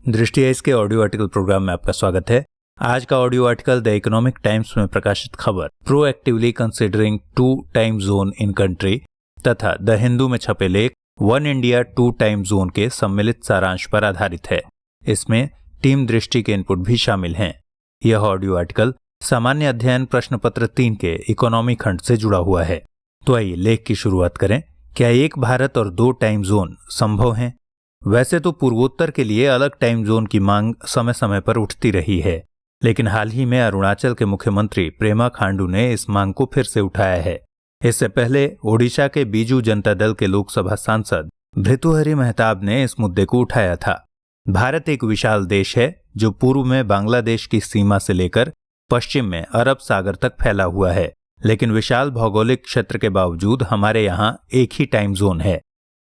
दृष्टि है इसके ऑडियो आर्टिकल प्रोग्राम में आपका स्वागत है। आज का audio article the economic times में प्रकाशित खबर proactively considering 2 time zone in country तथा द हिंदू में छपे लेख 1 इंडिया 2 टाइम जोन के सम्मिलित सारांश पर आधारित है। इसमें टीम दृष्टि के इनपुट भी शामिल हैं। यह ऑडियो आर्टिकल सामान्य अध्ययन प्रश्न पत्र 3 के इकोनॉमी खंड से जुड़ा हुआ है। तो आइए लेख की शुरुआत करें। क्या एक भारत और 2 टाइम जोन संभव हैं? वैसे तो पूर्वोत्तर के लिए अलग टाइम जोन की मांग समय समय पर उठती रही है, लेकिन हाल ही में अरुणाचल के मुख्यमंत्री पेमा खांडू ने इस मांग को फिर से उठाया है। इससे पहले ओडिशा के बीजू जनता दल के लोकसभा सांसद भृतुहरि मेहताब ने इस मुद्दे को उठाया था। भारत एक विशाल देश है जो पूर्व में बांग्लादेश की सीमा से लेकर पश्चिम में अरब सागर तक फैला हुआ है, लेकिन विशाल भौगोलिक क्षेत्र के बावजूद हमारे यहाँ एक ही टाइम जोन है।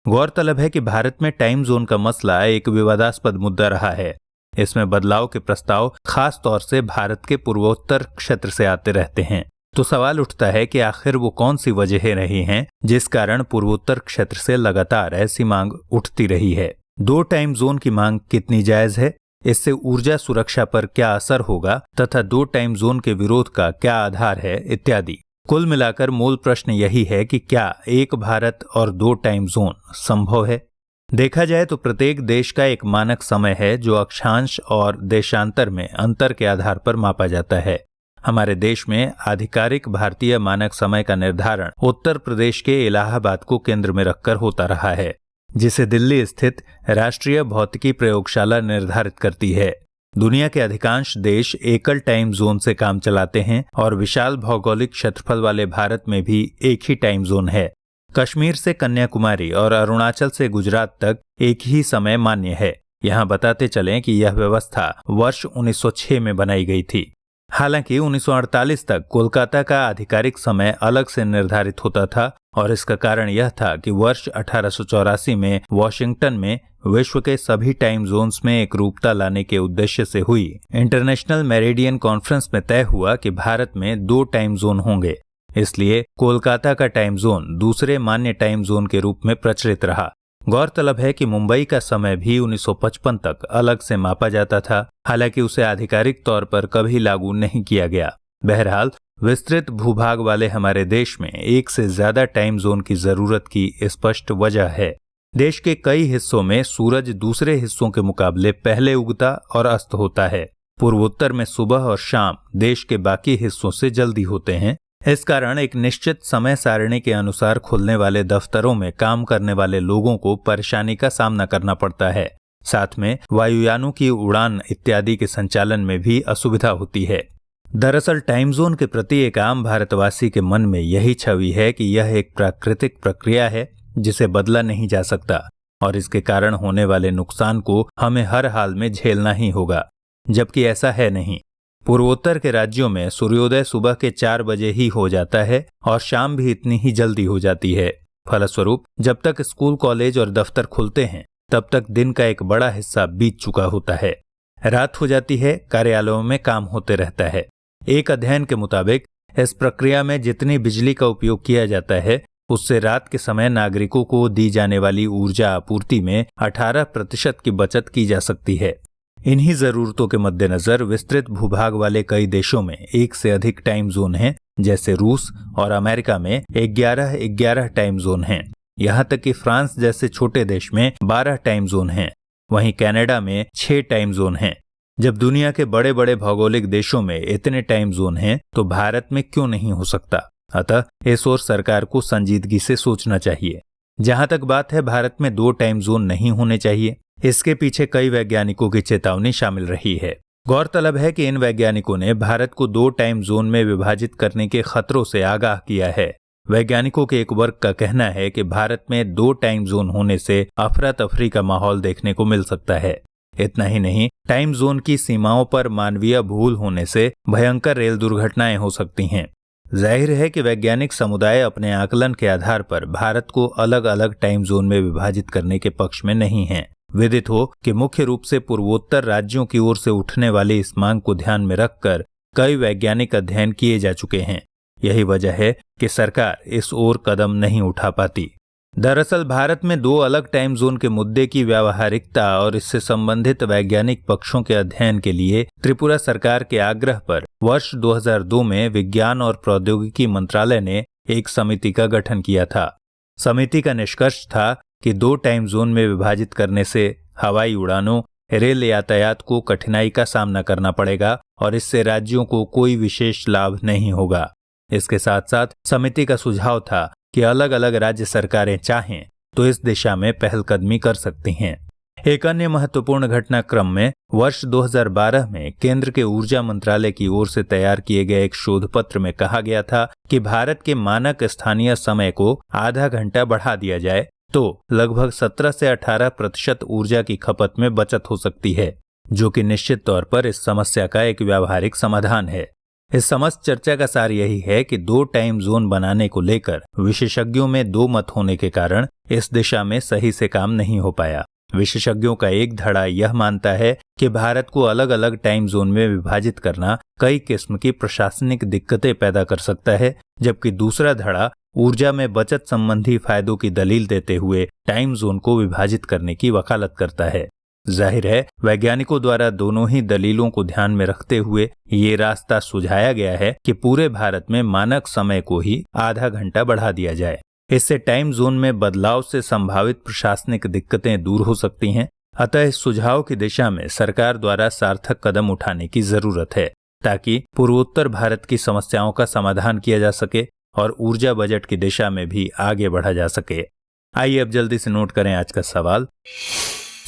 गौरतलब है कि भारत में टाइम जोन का मसला एक विवादास्पद मुद्दा रहा है। इसमें बदलाव के प्रस्ताव खास तौर से भारत के पूर्वोत्तर क्षेत्र से आते रहते हैं। तो सवाल उठता है कि आखिर वो कौन सी वजहें रही हैं जिस कारण पूर्वोत्तर क्षेत्र से लगातार ऐसी मांग उठती रही है। 2 टाइम जोन की मांग कितनी जायज है, इससे ऊर्जा सुरक्षा पर क्या असर होगा तथा 2 टाइम जोन के विरोध का क्या आधार है इत्यादि। कुल मिलाकर मूल प्रश्न यही है कि क्या एक भारत और 2 टाइम जोन संभव है। देखा जाए तो प्रत्येक देश का एक मानक समय है जो अक्षांश और देशांतर में अंतर के आधार पर मापा जाता है। हमारे देश में आधिकारिक भारतीय मानक समय का निर्धारण उत्तर प्रदेश के इलाहाबाद को केंद्र में रखकर होता रहा है, जिसे दिल्ली स्थित राष्ट्रीय भौतिकी प्रयोगशाला निर्धारित करती है। दुनिया के अधिकांश देश एकल टाइम जोन से काम चलाते हैं और विशाल भौगोलिक क्षेत्रफल वाले भारत में भी एक ही टाइम जोन है। कश्मीर से कन्याकुमारी और अरुणाचल से गुजरात तक एक ही समय मान्य है। यहाँ बताते चलें कि यह व्यवस्था वर्ष 1906 में बनाई गई थी। हालांकि 1948 तक कोलकाता का आधिकारिक समय अलग से निर्धारित होता था और इसका कारण यह था कि वर्ष 1884 में वॉशिंगटन में विश्व के सभी टाइम जोन्स में एक रूपता लाने के उद्देश्य से हुई इंटरनेशनल मेरिडियन कॉन्फ्रेंस में तय हुआ कि भारत में 2 टाइम जोन होंगे। इसलिए कोलकाता का टाइम जोन दूसरे मान्य टाइम जोन के रूप में प्रचलित रहा। गौरतलब है कि मुंबई का समय भी 1955 तक अलग से मापा जाता था, हालांकि उसे आधिकारिक तौर पर कभी लागू नहीं किया गया। बहरहाल विस्तृत भूभाग वाले हमारे देश में एक से ज्यादा टाइम जोन की जरूरत की स्पष्ट वजह है। देश के कई हिस्सों में सूरज दूसरे हिस्सों के मुकाबले पहले उगता और अस्त होता है। पूर्वोत्तर में सुबह और शाम देश के बाकी हिस्सों से जल्दी होते हैं। इस कारण एक निश्चित समय सारणी के अनुसार खुलने वाले दफ्तरों में काम करने वाले लोगों को परेशानी का सामना करना पड़ता है। साथ में वायुयानों की उड़ान इत्यादि के संचालन में भी असुविधा होती है। दरअसल टाइम जोन के प्रति एक आम भारतवासी के मन में यही छवि है कि यह एक प्राकृतिक प्रक्रिया है जिसे बदला नहीं जा सकता और इसके कारण होने वाले नुकसान को हमें हर हाल में झेलना ही होगा, जबकि ऐसा है नहीं। पूर्वोत्तर के राज्यों में सूर्योदय सुबह के 4 बजे ही हो जाता है और शाम भी इतनी ही जल्दी हो जाती है। फलस्वरूप जब तक स्कूल, कॉलेज और दफ्तर खुलते हैं तब तक दिन का एक बड़ा हिस्सा बीत चुका होता है। रात हो जाती है, कार्यालयों में काम होते रहता है। एक अध्ययन के मुताबिक इस प्रक्रिया में जितनी बिजली का उपयोग किया जाता है उससे रात के समय नागरिकों को दी जाने वाली ऊर्जा आपूर्ति में 18% की बचत की जा सकती है। इन्हीं जरूरतों के मद्देनजर विस्तृत भूभाग वाले कई देशों में एक से अधिक टाइम जोन हैं, जैसे रूस और अमेरिका में 11 टाइम जोन हैं। यहाँ तक कि फ्रांस जैसे छोटे देश में 12 टाइम जोन हैं। वहीं कनाडा में 6 टाइम जोन हैं। जब दुनिया के बड़े बड़े भौगोलिक देशों में इतने टाइम जोन हैं तो भारत में क्यों नहीं हो सकता? अतः इस ओर सरकार को संजीदगी से सोचना चाहिए। जहां तक बात है भारत में 2 टाइम जोन नहीं होने चाहिए, इसके पीछे कई वैज्ञानिकों की चेतावनी शामिल रही है। गौरतलब है कि इन वैज्ञानिकों ने भारत को 2 टाइम जोन में विभाजित करने के खतरों से आगाह किया है। वैज्ञानिकों के एक वर्ग का कहना है कि भारत में 2 टाइम जोन होने से अफरा तफरी का माहौल देखने को मिल सकता है। इतना ही नहीं, टाइम जोन की सीमाओं पर मानवीय भूल होने से भयंकर रेल दुर्घटनाएं हो सकती हैं। जाहिर है कि वैज्ञानिक समुदाय अपने आकलन के आधार पर भारत को अलग अलग टाइम जोन में विभाजित करने के पक्ष में नहीं है। विदित हो कि मुख्य रूप से पूर्वोत्तर राज्यों की ओर से उठने वाली इस मांग को ध्यान में रखकर कई वैज्ञानिक अध्ययन किए जा चुके हैं। यही वजह है कि सरकार इस ओर कदम नहीं उठा पाती। दरअसल भारत में दो अलग टाइम जोन के मुद्दे की व्यावहारिकता और इससे संबंधित वैज्ञानिक पक्षों के अध्ययन के लिए त्रिपुरा सरकार के आग्रह पर वर्ष 2002 में विज्ञान और प्रौद्योगिकी मंत्रालय ने एक समिति का गठन किया था। समिति का निष्कर्ष था कि दो टाइम जोन में विभाजित करने से हवाई उड़ानों, रेल यातायात को कठिनाई का सामना करना पड़ेगा और इससे राज्यों को कोई विशेष लाभ नहीं होगा। इसके साथ साथ समिति का सुझाव था कि अलग अलग राज्य सरकारें चाहें तो इस दिशा में पहलकदमी कर सकती हैं। एक अन्य महत्वपूर्ण घटनाक्रम में वर्ष 2012 में केंद्र के ऊर्जा मंत्रालय की ओर से तैयार किए गए एक शोध पत्र में कहा गया था कि भारत के मानक स्थानीय समय को आधा घंटा बढ़ा दिया जाए तो लगभग 17 से 18% ऊर्जा की खपत में बचत हो सकती है, जो कि निश्चित तौर पर इस समस्या का एक व्यावहारिक समाधान है। इस समस्त चर्चा का सार यही है कि दो टाइम जोन बनाने को लेकर विशेषज्ञों में दो मत होने के कारण इस दिशा में सही से काम नहीं हो पाया। विशेषज्ञों का एक धड़ा यह मानता है कि भारत को अलग अलग टाइम जोन में विभाजित करना कई किस्म की प्रशासनिक दिक्कतें पैदा कर सकता है, जबकि दूसरा धड़ा ऊर्जा में बचत संबंधी फायदों की दलील देते हुए टाइम जोन को विभाजित करने की वकालत करता है। जाहिर है वैज्ञानिकों द्वारा दोनों ही दलीलों को ध्यान में रखते हुए ये रास्ता सुझाया गया है कि पूरे भारत में मानक समय को ही आधा घंटा बढ़ा दिया जाए। इससे टाइम जोन में बदलाव से संभावित प्रशासनिक दिक्कतें दूर हो सकती हैं। अतः इस सुझाव की दिशा में सरकार द्वारा सार्थक कदम उठाने की जरूरत है ताकि पूर्वोत्तर भारत की समस्याओं का समाधान किया जा सके और ऊर्जा बजट की दिशा में भी आगे बढ़ा जा सके। आइए अब जल्दी से नोट करें आज का सवाल।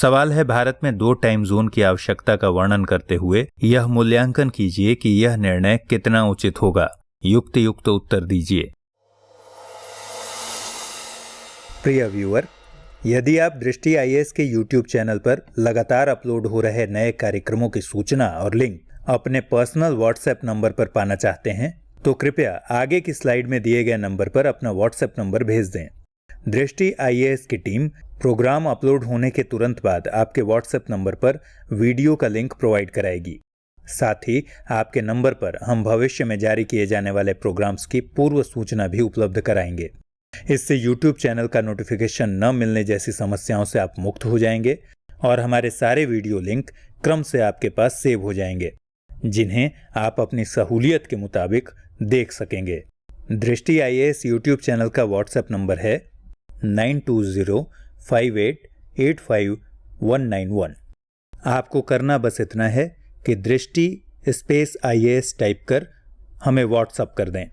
सवाल है, भारत में दो टाइम जोन की आवश्यकता का वर्णन करते हुए यह मूल्यांकन कीजिए कि यह निर्णय कितना उचित होगा। युक्त उत्तर दीजिए। प्रिय व्यूअर, यदि आप दृष्टि आईएएस के YouTube चैनल पर लगातार अपलोड हो रहे नए कार्यक्रमों की सूचना और लिंक अपने पर्सनल व्हाट्सएप नंबर पर पाना चाहते हैं तो कृपया आगे की स्लाइड में दिए गए नंबर पर अपना व्हाट्सएप नंबर भेज दें। दृष्टि आईएएस की टीम प्रोग्राम अपलोड होने के तुरंत बाद आपके व्हाट्सएप नंबर पर वीडियो का लिंक प्रोवाइड कराएगी। साथ ही आपके नंबर पर हम भविष्य में जारी किए जाने वाले प्रोग्राम्स की पूर्व सूचना भी उपलब्ध कराएंगे। इससे YouTube चैनल का नोटिफिकेशन न मिलने जैसी समस्याओं से आप मुक्त हो जाएंगे और हमारे सारे वीडियो लिंक क्रम से आपके पास सेव हो जाएंगे, जिन्हें आप अपनी सहूलियत के मुताबिक देख सकेंगे। दृष्टि आईएएस YouTube चैनल का व्हाट्सएप नंबर है 9205885191। आपको करना बस इतना है कि दृष्टि स्पेस आईएएस टाइप कर हमें व्हाट्सएप कर दें।